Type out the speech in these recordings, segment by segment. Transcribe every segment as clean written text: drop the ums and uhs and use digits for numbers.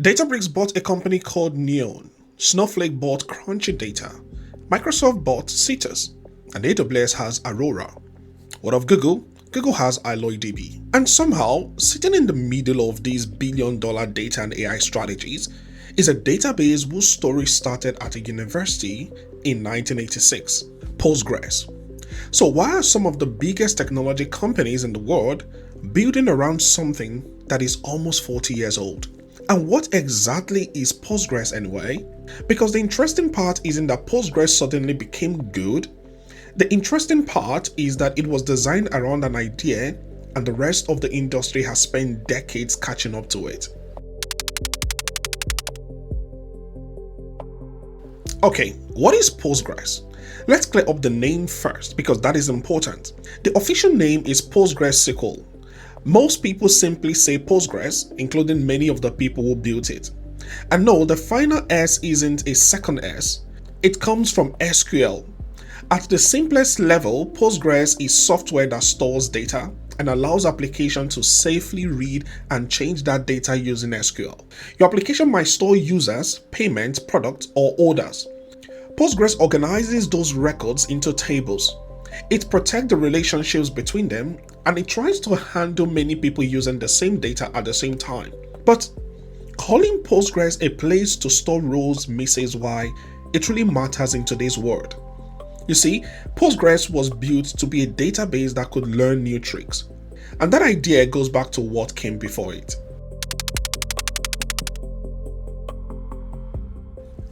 Databricks bought a company called Neon, Snowflake bought Crunchy Data, Microsoft bought Citus, and AWS has Aurora. What of Google? Google has AlloyDB. And somehow, sitting in the middle of these billion-dollar data and AI strategies is a database whose story started at a university in 1986, Postgres. So why are some of the biggest technology companies in the world building around something that is almost 40 years old? And what exactly is Postgres anyway? Because the interesting part isn't that Postgres suddenly became good. The interesting part is that it was designed around an idea and the rest of the industry has spent decades catching up to it. Okay, what is Postgres? Let's clear up the name first because that is important. The official name is PostgreSQL. Most people simply say Postgres, including many of the people who built it. And no, the final S isn't a second S. It comes from SQL. At the simplest level, Postgres is software that stores data and allows applications to safely read and change that data using SQL. Your application might store users, payments, products, or orders. Postgres organizes those records into tables. It protects the relationships between them and it tries to handle many people using the same data at the same time. But calling Postgres a place to store rows misses why it really matters in today's world. You see, Postgres was built to be a database that could learn new tricks. And that idea goes back to what came before it.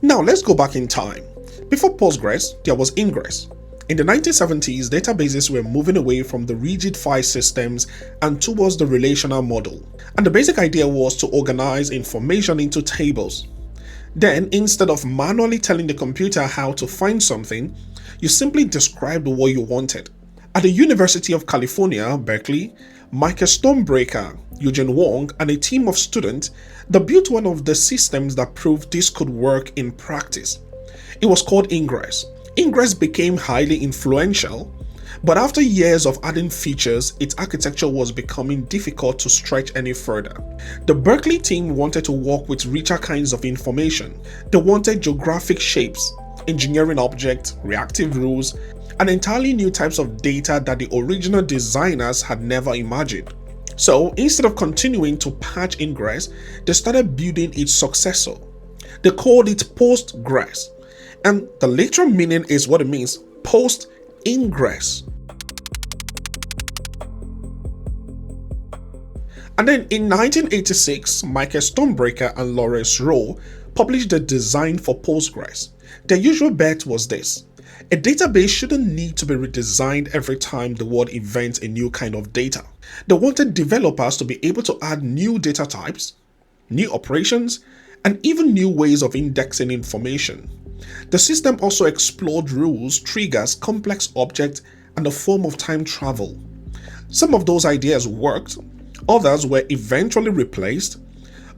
Now let's go back in time. Before Postgres, there was Ingres. In the 1970s, databases were moving away from the rigid file systems and towards the relational model. And the basic idea was to organize information into tables. Then, instead of manually telling the computer how to find something, you simply described what you wanted. At the University of California, Berkeley, Michael Stonebreaker, Eugene Wong, and a team of students, they built one of the systems that proved this could work in practice. It was called Ingres. Ingres became highly influential, but after years of adding features, its architecture was becoming difficult to stretch any further. The Berkeley team wanted to work with richer kinds of information. They wanted geographic shapes, engineering objects, reactive rules, and entirely new types of data that the original designers had never imagined. So instead of continuing to patch Ingres, they started building its successor. They called it PostGres. And the literal meaning is what it means, post-ingress. And then in 1986, Michael Stonebreaker and Lawrence Rowe published the design for Postgres. Their usual bet was this: a database shouldn't need to be redesigned every time the world invents a new kind of data. They wanted developers to be able to add new data types, new operations, and even new ways of indexing information. The system also explored rules, triggers, complex objects, and a form of time travel. Some of those ideas worked, others were eventually replaced,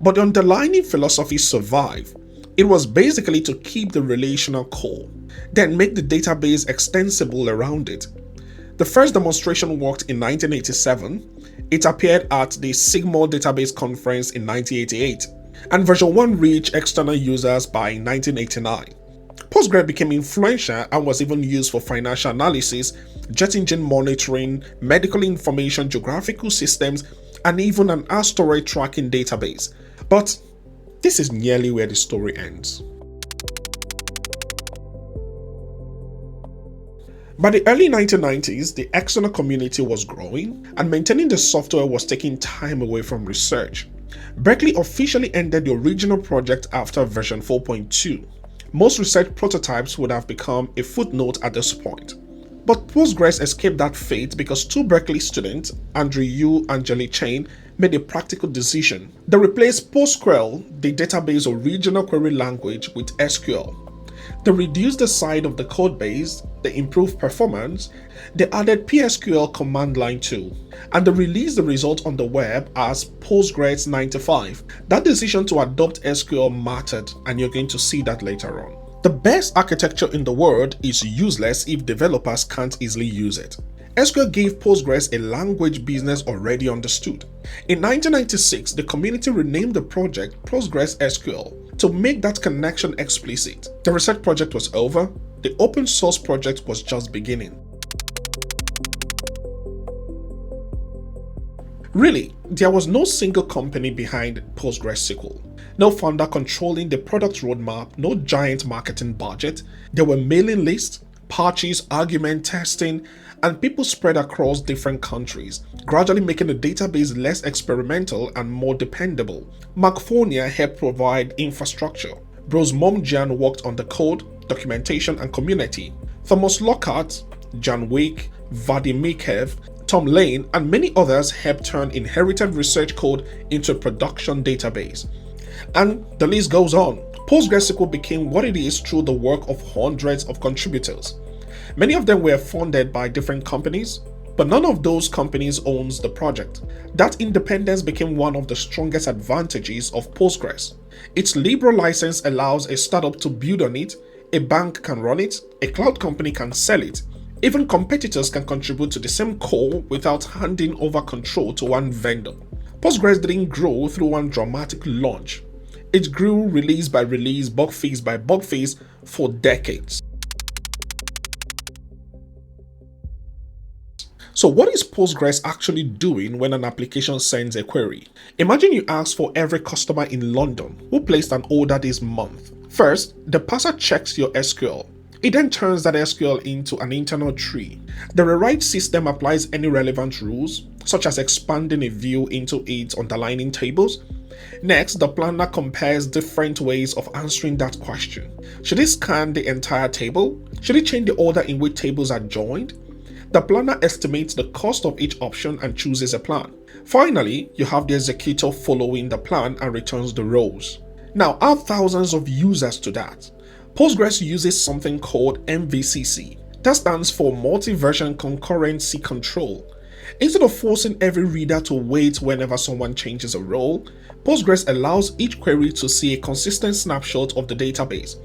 but the underlying philosophy survived. It was basically to keep the relational core, then make the database extensible around it. The first demonstration worked in 1987. It appeared at the Sigmod Database Conference in 1988, and version 1 reached external users by 1989. Postgres became influential and was even used for financial analysis, jet engine monitoring, medical information, geographical systems, and even an asteroid tracking database. But this is nearly where the story ends. By the early 1990s, the external community was growing, and maintaining the software was taking time away from research. Berkeley officially ended the original project after version 4.2. Most research prototypes would have become a footnote at this point. But Postgres escaped that fate because two Berkeley students, Andrew Yu and Jelly Chain, made a practical decision. They replaced PostgreSQL, the database original query language, with SQL. They reduced the size of the code base, they improved performance, they added PSQL command line tool, and they released the result on the web as Postgres 95. That decision to adopt SQL mattered, and you're going to see that later on. The best architecture in the world is useless if developers can't easily use it. SQL gave Postgres a language business already understood. In 1996, the community renamed the project PostgreSQL to make that connection explicit. The research project was over, the open source project was just beginning. Really, there was no single company behind PostgreSQL. No founder controlling the product roadmap, no giant marketing budget. There were mailing lists, patches, argument testing, and people spread across different countries, gradually making the database less experimental and more dependable. Mark Fournier helped provide infrastructure. Bruce Momjian worked on the code, documentation, and community. Thomas Lockhart, Jan Wake, Vadim Mikev, Tom Lane, and many others helped turn inherited research code into a production database. And the list goes on. PostgreSQL became what it is through the work of hundreds of contributors. Many of them were funded by different companies, but none of those companies owns the project. That independence became one of the strongest advantages of Postgres. Its liberal license allows a startup to build on it, a bank can run it, a cloud company can sell it. Even competitors can contribute to the same core without handing over control to one vendor. Postgres didn't grow through one dramatic launch. It grew release by release, bug fix by bug fix for decades. So what is Postgres actually doing when an application sends a query? Imagine you ask for every customer in London who placed an order this month. First, the parser checks your SQL. It then turns that SQL into an internal tree. The rewrite system applies any relevant rules, such as expanding a view into its underlying tables. Next, the planner compares different ways of answering that question. Should it scan the entire table? Should it change the order in which tables are joined? The planner estimates the cost of each option and chooses a plan. Finally, you have the executor following the plan and returns the rows. Now, add thousands of users to that. Postgres uses something called MVCC. That stands for Multi-Version Concurrency Control. Instead of forcing every reader to wait whenever someone changes a role, Postgres allows each query to see a consistent snapshot of the database.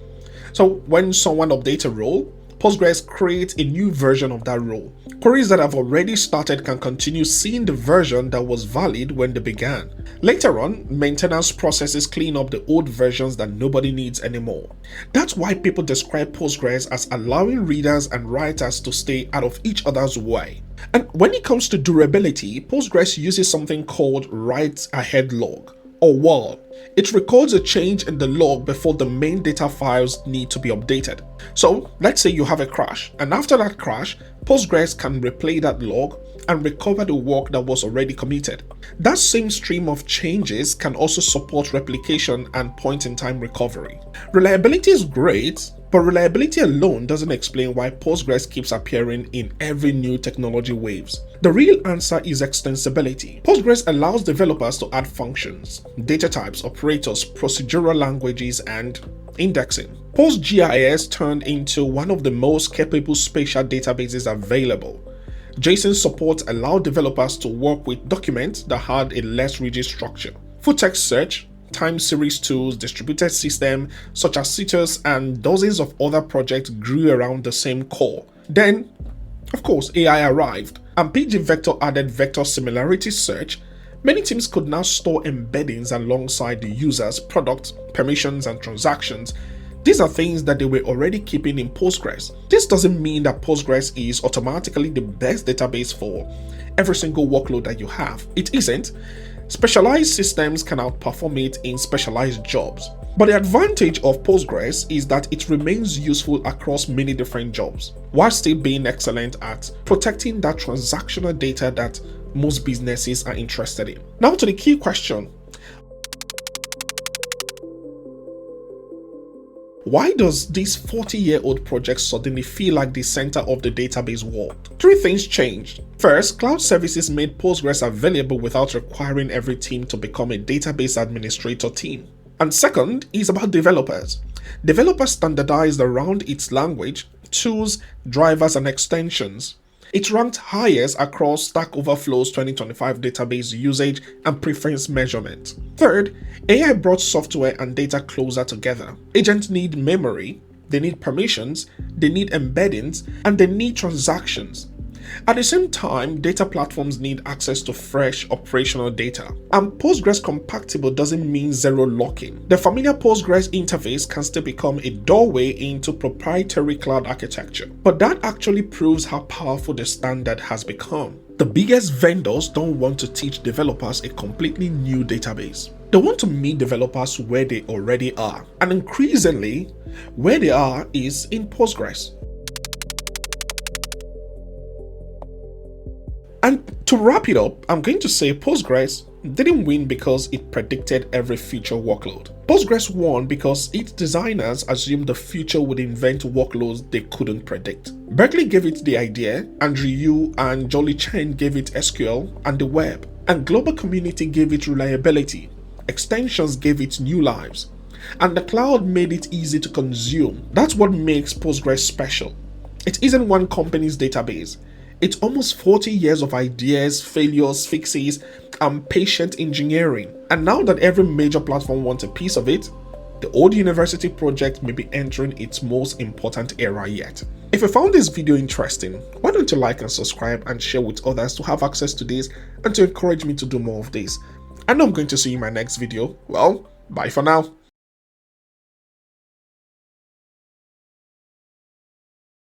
So when someone updates a role, Postgres creates a new version of that role. Queries that have already started can continue seeing the version that was valid when they began. Later on, maintenance processes clean up the old versions that nobody needs anymore. That's why people describe Postgres as allowing readers and writers to stay out of each other's way. And when it comes to durability, Postgres uses something called write-ahead log, or WAL. It records a change in the log before the main data files need to be updated. So let's say you have a crash, and after that crash, Postgres can replay that log and recover the work that was already committed. That same stream of changes can also support replication and point-in-time recovery. Reliability is great, but reliability alone doesn't explain why Postgres keeps appearing in every new technology waves. The real answer is extensibility. Postgres allows developers to add functions, data types, operators, procedural languages, and indexing. PostGIS turned into one of the most capable spatial databases available. JSON support allowed developers to work with documents that had a less rigid structure. Full text search, time series tools, distributed systems such as Citus, and dozens of other projects grew around the same core. Then, of course, AI arrived, and pgvector added vector similarity search. Many teams could now store embeddings alongside the user's products, permissions, and transactions. These are things that they were already keeping in Postgres. This doesn't mean that Postgres is automatically the best database for every single workload that you have. It isn't. Specialized systems can outperform it in specialized jobs. But the advantage of Postgres is that it remains useful across many different jobs, while still being excellent at protecting that transactional data that most businesses are interested in. Now to the key question. Why does this 40-year-old project suddenly feel like the center of the database world? Three things changed. First, cloud services made Postgres available without requiring every team to become a database administrator team. And second is about developers. Developers standardized around its language, tools, drivers, and extensions. It ranked highest across Stack Overflow's 2025 database usage and preference measurement. Third, AI brought software and data closer together. Agents need memory, they need permissions, they need embeddings, and they need transactions. At the same time, data platforms need access to fresh operational data. And PostgreSQL-compatible doesn't mean zero locking. The familiar Postgres interface can still become a doorway into proprietary cloud architecture. But that actually proves how powerful the standard has become. The biggest vendors don't want to teach developers a completely new database. They want to meet developers where they already are. And increasingly, where they are is in Postgres. And to wrap it up, I'm going to say Postgres didn't win because it predicted every future workload. Postgres won because its designers assumed the future would invent workloads they couldn't predict. Berkeley gave it the idea, Andrew Yu and Jolly Chen gave it SQL and the web, and global community gave it reliability. Extensions gave it new lives, and the cloud made it easy to consume. That's what makes Postgres special. It isn't one company's database. It's almost 40 years of ideas, failures, fixes, and patient engineering. And now that every major platform wants a piece of it, the old university project may be entering its most important era yet. If you found this video interesting, why don't you like and subscribe and share with others to have access to this and to encourage me to do more of this. I know I'm going to see you in my next video. Well, bye for now.